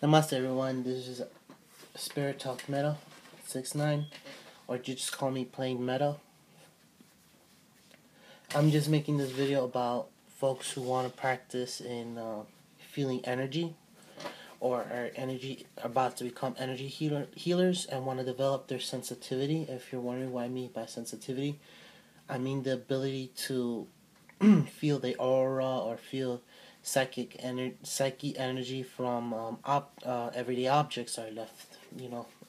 Namaste everyone, this is Spirit Talk Meta 69, or you just call me Plain Meta. I'm just making this video about folks who want to practice in feeling energy, or are energy about to become energy healers and want to develop their sensitivity. If you're wondering what I mean by sensitivity, I mean the ability to feel the aura or feel psychic energy from everyday objects are left,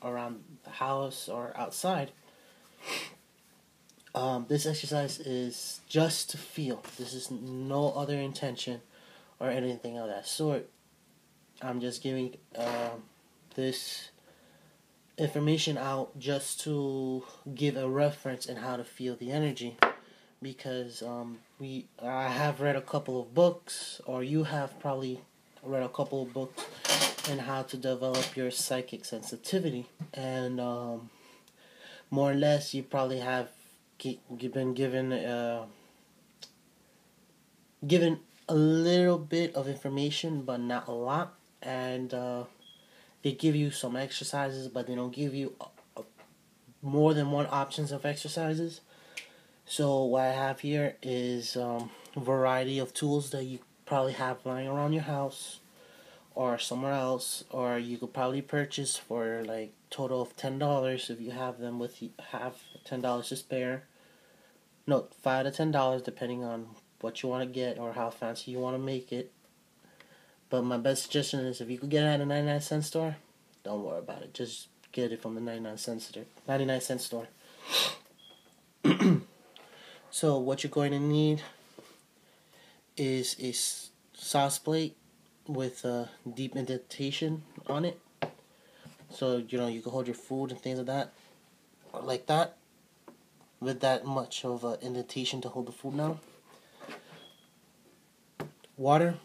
around the house or outside. This exercise is just to feel. This is no other intention or anything of that sort. I'm just giving this information out just to give a reference in how to feel the energy, because I have read a couple of books, or you have probably read a couple of books on how to develop your psychic sensitivity, and more or less you probably have been given a little bit of information, but not a lot, and they give you some exercises, but they don't give you more than one options of exercises. So what I have here is a variety of tools that you probably have lying around your house or somewhere else, or you could probably purchase for like total of $10 if you have them with you, have $10 to spare. No, $5 to $10 depending on what you want to get or how fancy you want to make it. But my best suggestion is, if you could get it at a 99-cent store, don't worry about it. Just get it from the 99-cent store. So what you're going to need is a sauce plate with a deep indentation on it. So, you can hold your food and things like that, or like that, with that much of an indentation to hold the food down. Water,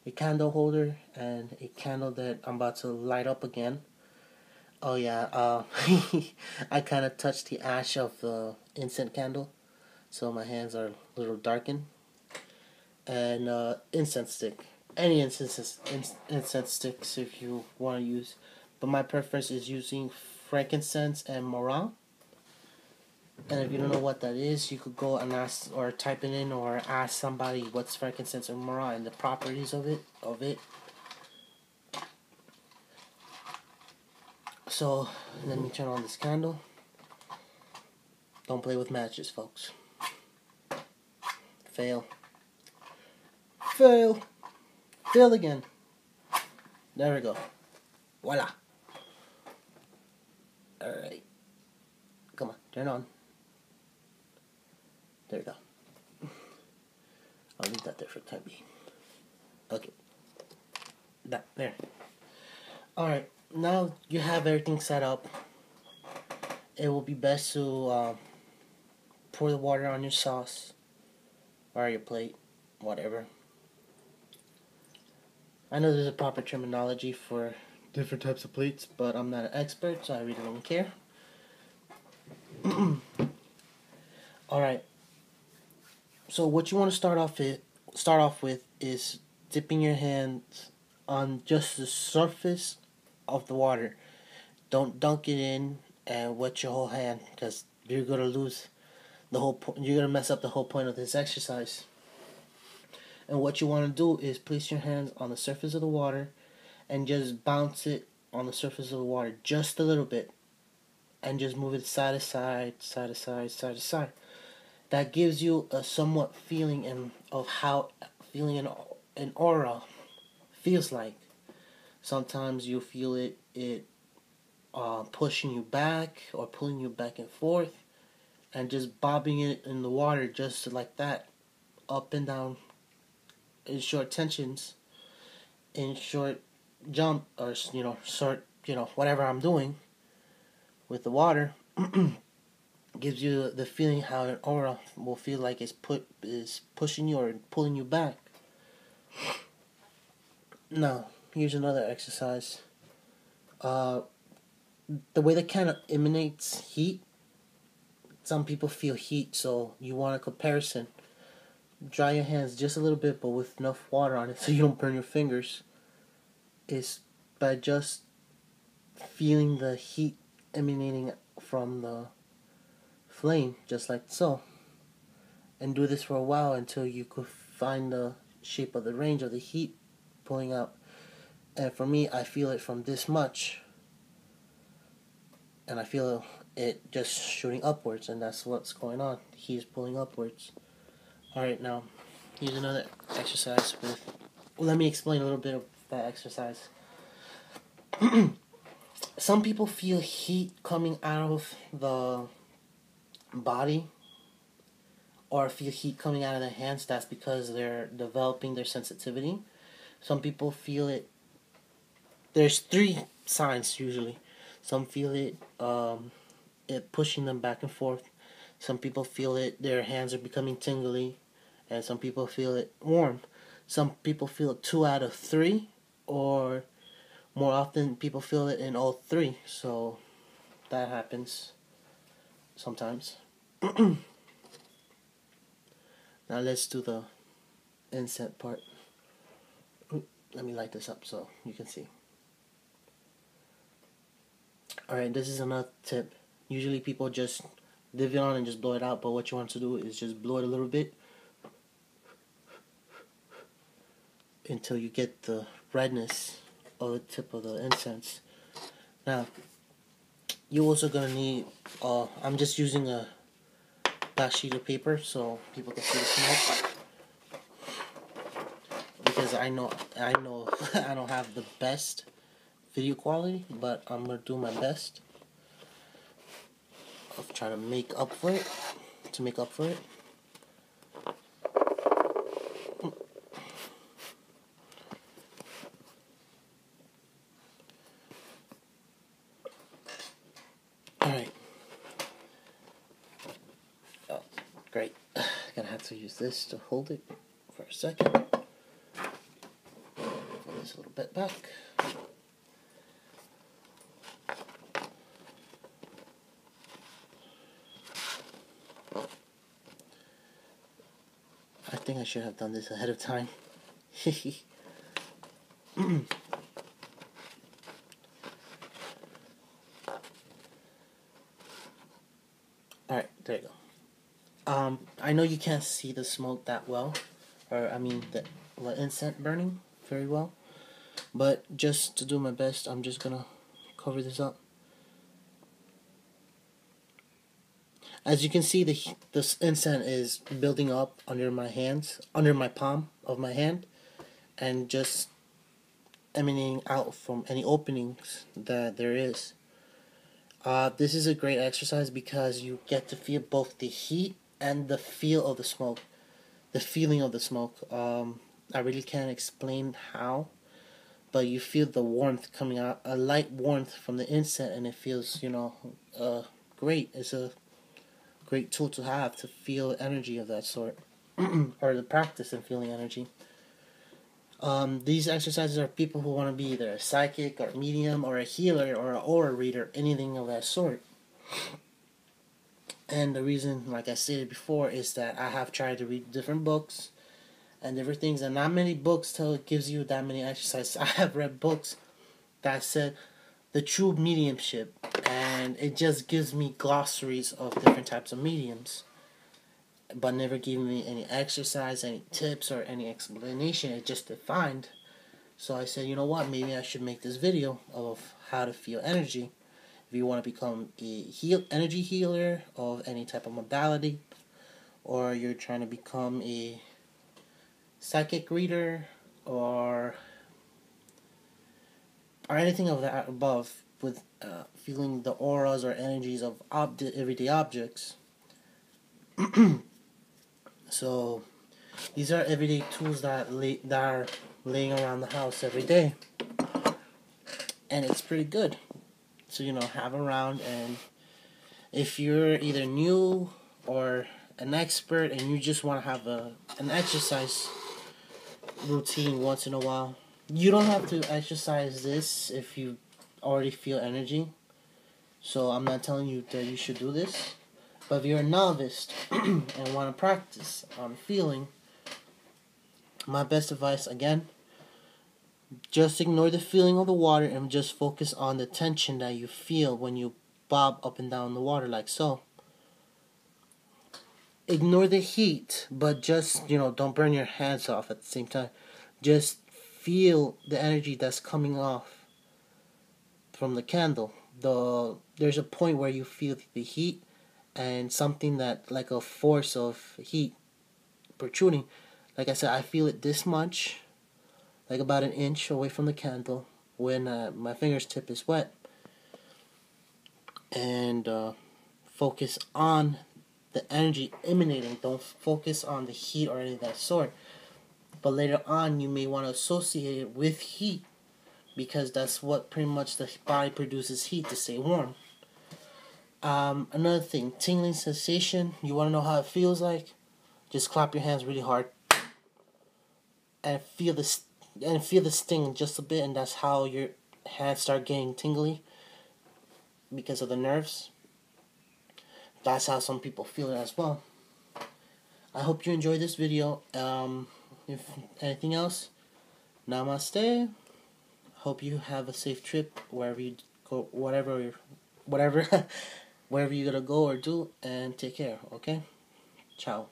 a candle holder, and a candle that I'm about to light up again. Oh yeah, I kind of touched the ash of the incense candle, so my hands are a little darkened. And incense stick. Any incense sticks if you want to use. But my preference is using frankincense and myrrh. And if you don't know what that is, you could go and ask, or type it in, or ask somebody what's frankincense or myrrh and the properties of it. So let me turn on this candle. Don't play with matches, folks. Fail again. There we go. Voila. Alright. Come on, turn on. There we go. I'll leave that there for the time being. Okay. There. Alright, now you have everything set up. It will be best to pour the water on your sauce or your plate, whatever. I know there's a proper terminology for different types of plates, but I'm not an expert, so I really don't care. Alright. So what you want to start off with is dipping your hands on just the surface of the water. Don't dunk it in and wet your whole hand, because you're gonna lose the whole point. You're gonna mess up the whole point of this exercise. And what you want to do is place your hands on the surface of the water and just bounce it on the surface of the water just a little bit, and just move it side to side, side to side, side to side. That gives you a somewhat feeling of how feeling an aura feels like. Sometimes you feel it pushing you back or pulling you back and forth, and just bobbing it in the water just like that, up and down, in short tensions, in short jump, or short, whatever I'm doing with the water. Gives you the feeling how an aura will feel like is pushing you or pulling you back. Now, here's another exercise. The way the candle emanates heat, some people feel heat, so you want a comparison. Dry your hands just a little bit, but with enough water on it so you don't burn your fingers. is by just feeling the heat emanating from the flame, just like so. And do this for a while until you could find the shape of the range of the heat pulling out. And for me, I feel it from this much, and I feel it just shooting upwards, and that's what's going on. He's pulling upwards. Alright, now, here's another exercise with... Well, let me explain a little bit of that exercise. Some people feel heat coming out of the body, or feel heat coming out of their hands. That's because they're developing their sensitivity. Some people feel it. There's 3 signs usually. Some feel it, it pushing them back and forth. Some people feel it, their hands are becoming tingly, and some people feel it warm. Some people feel it 2 out of 3, or more often people feel it in all 3. So that happens sometimes. Now let's do the incense part. Let me light this up so you can see. Alright, this is another tip. Usually people just leave it on and just blow it out, but what you want to do is just blow it a little bit until you get the redness of the tip of the incense. Now, you're also going to need, I'm just using a black sheet of paper so people can see the smoke. Because I know I don't have the best video quality, but I'm going to do my best. I'll try to make up for it. Alright. Oh, great. Gonna have to use this to hold it for a second. Pull this a little bit back. I think I should have done this ahead of time. Alright, there you go. I know you can't see the smoke that well, or I mean the incense burning very well, but just to do my best, I'm just gonna cover this up. As you can see, this incense is building up under my hands, under my palm of my hand, and just emanating out from any openings that there is. This is a great exercise because you get to feel both the heat and the feel of the smoke, the feeling of the smoke. I really can't explain how, but you feel the warmth coming out, a light warmth from the incense, and it feels, great. It's a great tool to have to feel energy of that sort, or the practice in feeling energy. These exercises are people who want to be either a psychic or medium or a healer or an aura reader, anything of that sort. And the reason, like I stated before, is that I have tried to read different books and different things, and not many books gives you that many exercises. I have read books that said the true mediumship, and it just gives me glossaries of different types of mediums, but never gave me any exercise, any tips, or any explanation. It just defined. So I said, you know what, maybe I should make this video of how to feel energy. If you want to become a energy healer of any type of modality, or you're trying to become a psychic reader, or anything of that above, with feeling the auras or energies of everyday objects. So these are everyday tools that are laying around the house every day, and it's pretty good to have around. And if you're either new or an expert and you just want to have an exercise routine once in a while, you don't have to exercise this if you already feel energy. So I'm not telling you that you should do this. But if you're a novice and want to practice on feeling, my best advice, again, Just ignore the feeling of the water and just focus on the tension that you feel when you bob up and down the water like so. Ignore the heat, but just, don't burn your hands off at the same time. Just feel the energy that's coming off from the candle. There's a point where you feel the heat and something that like a force of heat protruding. Like I said, I feel it this much, like about an inch away from the candle when my finger's tip is wet. And focus on the energy emanating. Don't focus on the heat or any of that sort. But later on, you may want to associate it with heat, because that's what pretty much the body produces, heat to stay warm. Another thing, tingling sensation. You want to know how it feels like? Just clap your hands really hard and feel the sting just a bit, and that's how your hands start getting tingly because of the nerves. That's how some people feel it as well. I hope you enjoyed this video. If anything else, namaste. Hope you have a safe trip wherever you go, whatever, wherever you're gonna go or do, and take care. Okay, ciao.